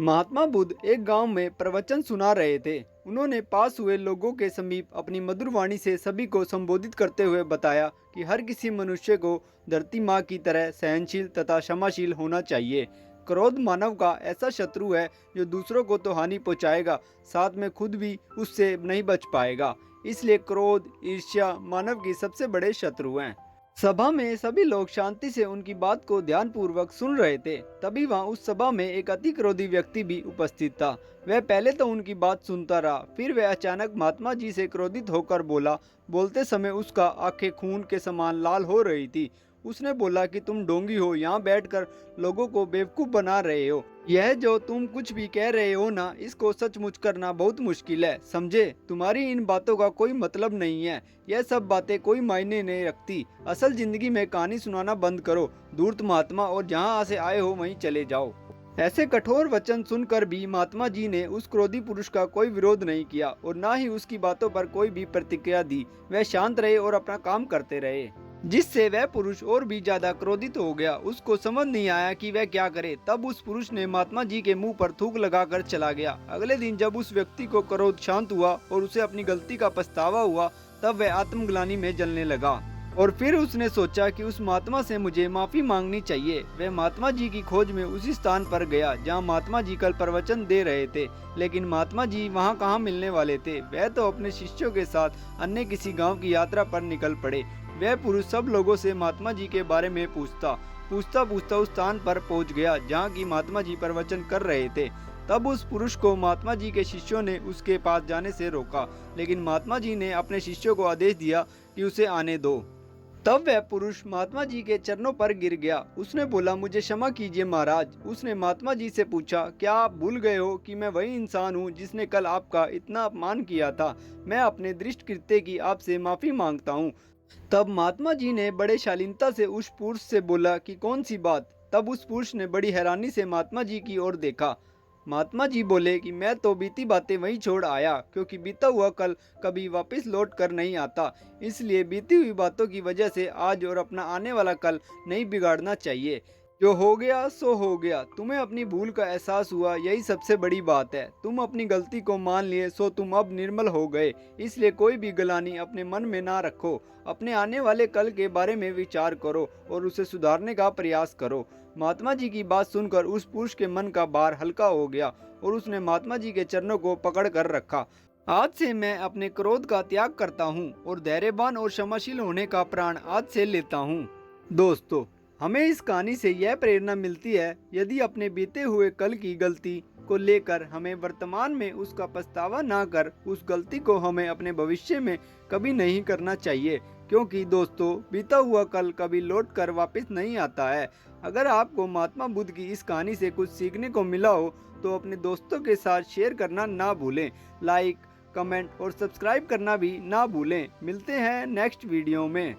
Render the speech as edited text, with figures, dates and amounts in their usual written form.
महात्मा बुद्ध एक गांव में प्रवचन सुना रहे थे। उन्होंने पास हुए लोगों के समीप अपनी मधुर वाणी से सभी को संबोधित करते हुए बताया कि हर किसी मनुष्य को धरती माँ की तरह सहनशील तथा क्षमाशील होना चाहिए। क्रोध मानव का ऐसा शत्रु है जो दूसरों को तो हानि पहुंचाएगा, साथ में खुद भी उससे नहीं बच पाएगा। इसलिए क्रोध, ईर्ष्या मानव की सबसे बड़े शत्रु हैं। सभा में सभी लोग शांति से उनकी बात को ध्यानपूर्वक सुन रहे थे। तभी वहां उस सभा में एक अति क्रोधी व्यक्ति भी उपस्थित था। वह पहले तो उनकी बात सुनता रहा, फिर वह अचानक महात्मा जी से क्रोधित होकर बोला। बोलते समय उसका आंखें खून के समान लाल हो रही थी। उसने बोला कि तुम ढोंगी हो, यहाँ बैठकर लोगों को बेवकूफ बना रहे हो। यह जो तुम कुछ भी कह रहे हो ना, इसको सचमुच करना बहुत मुश्किल है, समझे। तुम्हारी इन बातों का कोई मतलब नहीं है। यह सब बातें कोई मायने नहीं रखती। असल जिंदगी में कहानी सुनाना बंद करो, धूर्त महात्मा, और जहाँ से आए हो वहीं चले जाओ। ऐसे कठोर वचन सुनकर भी महात्मा जी ने उस क्रोधी पुरुष का कोई विरोध नहीं किया और न ही उसकी बातों पर कोई भी प्रतिक्रिया दी। वह शांत रहे और अपना काम करते रहे, जिससे वह पुरुष और भी ज्यादा क्रोधित हो गया। उसको समझ नहीं आया कि वह क्या करे। तब उस पुरुष ने महात्मा जी के मुंह पर थूक लगाकर चला गया। अगले दिन जब उस व्यक्ति को क्रोध शांत हुआ और उसे अपनी गलती का पछतावा हुआ, तब वह आत्मग्लानि में जलने लगा और फिर उसने सोचा कि उस महात्मा से मुझे माफी मांगनी चाहिए। वह महात्मा जी की खोज में उसी स्थान पर गया जहां महात्मा जी कल प्रवचन दे रहे थे, लेकिन महात्मा जी वहां कहां मिलने वाले थे। वह तो अपने शिष्यों के साथ अन्य किसी गांव की यात्रा पर निकल पड़े। वह पुरुष सब लोगों से महात्मा जी के बारे में पूछता पूछता उस स्थान पर पहुंच गया जहाँ की महात्मा जी प्रवचन कर रहे थे। तब उस पुरुष को महात्मा जी के शिष्यों ने उसके पास जाने से रोका, लेकिन महात्मा जी ने अपने शिष्यों को आदेश दिया कि उसे आने दो। तब वह पुरुष महात्मा जी के चरणों पर गिर गया। उसने बोला, मुझे क्षमा कीजिए महाराज। उसने महात्मा जी से पूछा, क्या आप भूल गए हो कि मैं वही इंसान हूँ जिसने कल आपका इतना अपमान किया था। मैं अपने दृष्ट कृत्य की आपसे माफी मांगता हूँ। तब महात्मा जी ने बड़े शालीनता से उस पुरुष से बोला कि कौन सी बात। तब उस पुरुष ने बड़ी हैरानी से महात्मा जी की ओर देखा। महात्मा जी बोले कि मैं तो बीती बातें वहीं छोड़ आया, क्योंकि बीता हुआ कल कभी वापस लौट कर नहीं आता। इसलिए बीती हुई बातों की वजह से आज और अपना आने वाला कल नहीं बिगाड़ना चाहिए। जो हो गया सो हो गया। तुम्हें अपनी भूल का एहसास हुआ, यही सबसे बड़ी बात है। तुम अपनी गलती को मान लिए, सो तुम अब निर्मल हो गए। इसलिए कोई भी गलानी अपने मन में ना रखो। अपने आने वाले कल के बारे में विचार करो और उसे सुधारने का प्रयास करो। महात्मा जी की बात सुनकर उस पुरुष के मन का भार हल्का हो गया और उसने महात्मा जी के चरणों को पकड़ कर रखा। आज से मैं अपने क्रोध का त्याग करता हूँ और धैर्यवान और क्षमाशील होने का प्राण आज से लेता हूँ। दोस्तों, हमें इस कहानी से यह प्रेरणा मिलती है, यदि अपने बीते हुए कल की गलती को लेकर हमें वर्तमान में उसका पछतावा ना कर, उस गलती को हमें अपने भविष्य में कभी नहीं करना चाहिए। क्योंकि दोस्तों, बीता हुआ कल कभी लौट कर वापस नहीं आता है। अगर आपको महात्मा बुद्ध की इस कहानी से कुछ सीखने को मिला हो तो अपने दोस्तों के साथ शेयर करना ना भूलें। लाइक, कमेंट और सब्सक्राइब करना भी ना भूलें। मिलते हैं नेक्स्ट वीडियो में।